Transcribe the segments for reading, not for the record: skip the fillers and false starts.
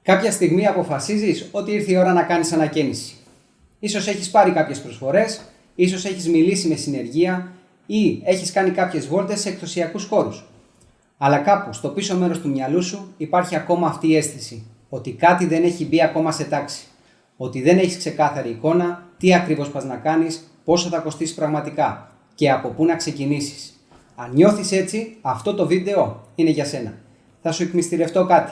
Κάποια στιγμή αποφασίζεις ότι ήρθε η ώρα να κάνεις ανακαίνιση. Ίσως έχεις πάρει κάποιες προσφορές, ίσως έχεις μιλήσει με συνεργεία ή έχεις κάνει κάποιες βόλτες σε εκδοσιακούς χώρους. Αλλά κάπου στο πίσω μέρος του μυαλού σου υπάρχει ακόμα αυτή η αίσθηση ότι κάτι δεν έχει μπει ακόμα σε τάξη. Ότι δεν έχεις ξεκάθαρη εικόνα, τι ακριβώς πας να κάνεις, πόσο θα κοστίσει πραγματικά και από πού να ξεκινήσεις. Αν νιώθεις έτσι, αυτό το βίντεο είναι για σένα. Θα σου εκμυστηρευτώ κάτι.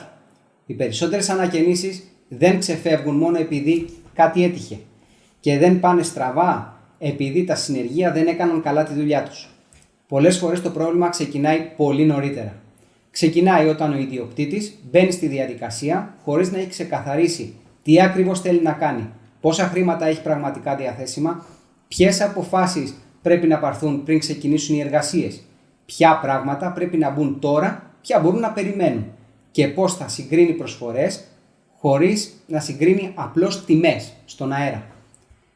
Οι περισσότερες ανακαινήσεις δεν ξεφεύγουν μόνο επειδή κάτι έτυχε και δεν πάνε στραβά επειδή τα συνεργεία δεν έκαναν καλά τη δουλειά τους. Πολλές φορές το πρόβλημα ξεκινάει πολύ νωρίτερα. Ξεκινάει όταν ο ιδιοκτήτης μπαίνει στη διαδικασία χωρίς να έχει ξεκαθαρίσει τι ακριβώς θέλει να κάνει, πόσα χρήματα έχει πραγματικά διαθέσιμα, ποιες αποφάσεις πρέπει να πάρθουν πριν ξεκινήσουν οι εργασίες, ποια πράγματα πρέπει να μπουν τώρα, ποια μπορούν να περιμένουν και πώς θα συγκρίνει προσφορές χωρίς να συγκρίνει απλώς τιμές στον αέρα.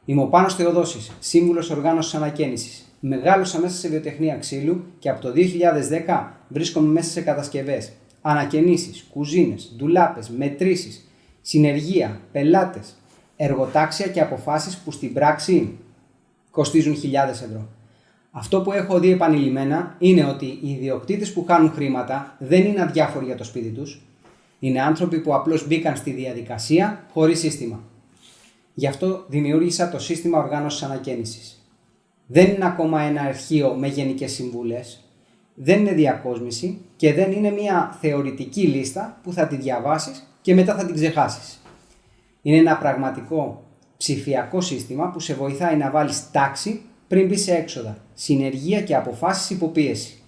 Είμαι ο Πάνος Θεοδόσης, σύμβουλος οργάνωσης ανακαίνισης. Μεγάλωσα μέσα σε βιοτεχνία ξύλου και από το 2010 βρίσκομαι μέσα σε κατασκευές, ανακαινήσεις, κουζίνες, ντουλάπες, μετρήσεις, συνεργεία, πελάτες, εργοτάξια και αποφάσεις που στην πράξη κοστίζουν χιλιάδες ευρώ. Αυτό που έχω δει επανειλημμένα είναι ότι οι ιδιοκτήτες που χάνουν χρήματα δεν είναι αδιάφοροι για το σπίτι τους. Είναι άνθρωποι που απλώς μπήκαν στη διαδικασία χωρίς σύστημα. Γι' αυτό δημιούργησα το σύστημα οργάνωσης ανακαίνισης. Δεν είναι ακόμα ένα αρχείο με γενικές συμβουλές, δεν είναι διακόσμηση και δεν είναι μια θεωρητική λίστα που θα τη διαβάσεις και μετά θα την ξεχάσεις. Είναι ένα πραγματικό ψηφιακό σύστημα που σε βοηθάει να βάλεις τάξη πριν μπεις σε έξοδα, συνεργεία και αποφάσεις υποπίεση.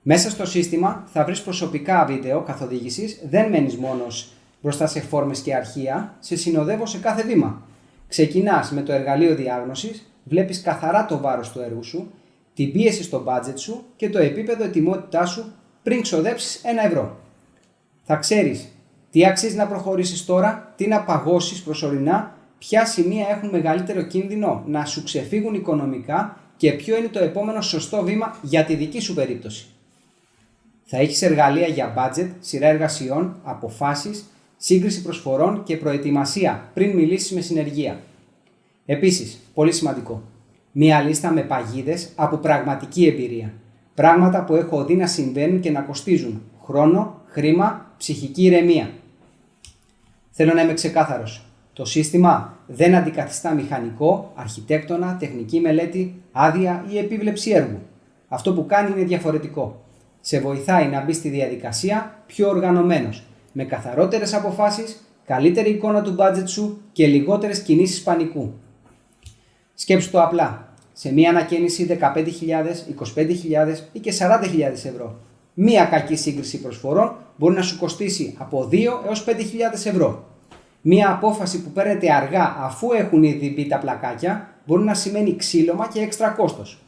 Μέσα στο σύστημα θα βρεις προσωπικά βίντεο καθοδήγησης, δεν μένεις μόνος μπροστά σε φόρμες και αρχεία, σε συνοδεύω σε κάθε βήμα. Ξεκινάς με το εργαλείο διάγνωσης, βλέπεις καθαρά το βάρος του έργου σου, την πίεση στο budget σου και το επίπεδο ετοιμότητάς σου πριν ξοδέψεις 1 ευρώ. Θα ξέρεις τι αξίζει να προχωρήσεις τώρα, τι να παγώσεις προσωρινά, ποια σημεία έχουν μεγαλύτερο κίνδυνο να σου ξεφύγουν οικονομικά και ποιο είναι το επόμενο σωστό βήμα για τη δική σου περίπτωση. Θα έχεις εργαλεία για budget, σειρά εργασιών, αποφάσεις, σύγκριση προσφορών και προετοιμασία πριν μιλήσεις με συνεργεία. Επίσης, πολύ σημαντικό, μία λίστα με παγίδες από πραγματική εμπειρία. Πράγματα που έχω δει να συμβαίνουν και να κοστίζουν χρόνο, χρήμα, ψυχική ηρεμία. Θέλω να είμαι ξεκάθαρος. Το σύστημα δεν αντικαθιστά μηχανικό, αρχιτέκτονα, τεχνική μελέτη, άδεια ή επίβλεψη έργου. Αυτό που κάνει είναι διαφορετικό. Σε βοηθάει να μπει στη διαδικασία πιο οργανωμένος, με καθαρότερες αποφάσεις, καλύτερη εικόνα του budget σου και λιγότερες κινήσεις πανικού. Σκέψου το απλά. Σε μία ανακαίνιση 15.000, 25.000 ή και 40.000 ευρώ. Μία κακή σύγκριση προσφορών μπορεί να σου κοστίσει από 2 έως 5.000 ευρώ. Μία απόφαση που παίρνετε αργά αφού έχουν ήδη μπει τα πλακάκια μπορεί να σημαίνει ξύλωμα και έξτρα κόστος.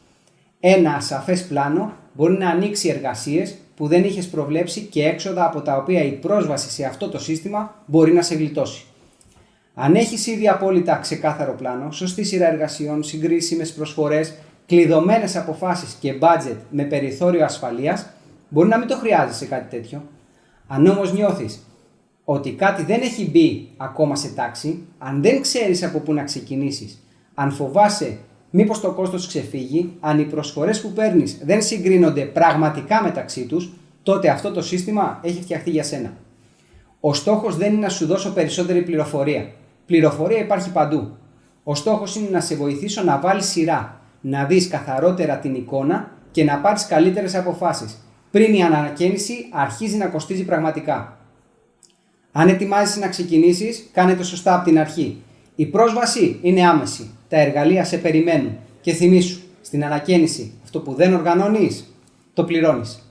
Ένα ασαφές πλάνο μπορεί να ανοίξει εργασίες που δεν είχες προβλέψει και έξοδα από τα οποία η πρόσβαση σε αυτό το σύστημα μπορεί να σε γλιτώσει. Αν έχεις ήδη απόλυτα ξεκάθαρο πλάνο, σωστή σειρά εργασιών, συγκρίσιμες προσφορές, κλειδωμένες αποφάσεις και budget με περιθώριο ασφαλείας, μπορεί να μην το χρειάζεσαι κάτι τέτοιο. Αν όμως νιώθεις ότι κάτι δεν έχει μπει ακόμα σε τάξη, αν δεν ξέρεις από πού να ξεκινήσεις, αν φοβάσαι μήπως το κόστος ξεφύγει, αν οι προσφορές που παίρνεις δεν συγκρίνονται πραγματικά μεταξύ τους, τότε αυτό το σύστημα έχει φτιαχτεί για σένα. Ο στόχος δεν είναι να σου δώσω περισσότερη πληροφορία. Πληροφορία υπάρχει παντού. Ο στόχος είναι να σε βοηθήσω να βάλεις σειρά, να δεις καθαρότερα την εικόνα και να πάρεις καλύτερες αποφάσεις, πριν η ανακαίνιση αρχίζει να κοστίζει πραγματικά. Αν ετοιμάζεσαι να ξεκινήσεις, κάνε το σωστά από την αρχή. Η πρόσβαση είναι άμεση. Τα εργαλεία σε περιμένουν. Και θυμήσου, στην ανακαίνιση, αυτό που δεν οργανώνεις, το πληρώνεις.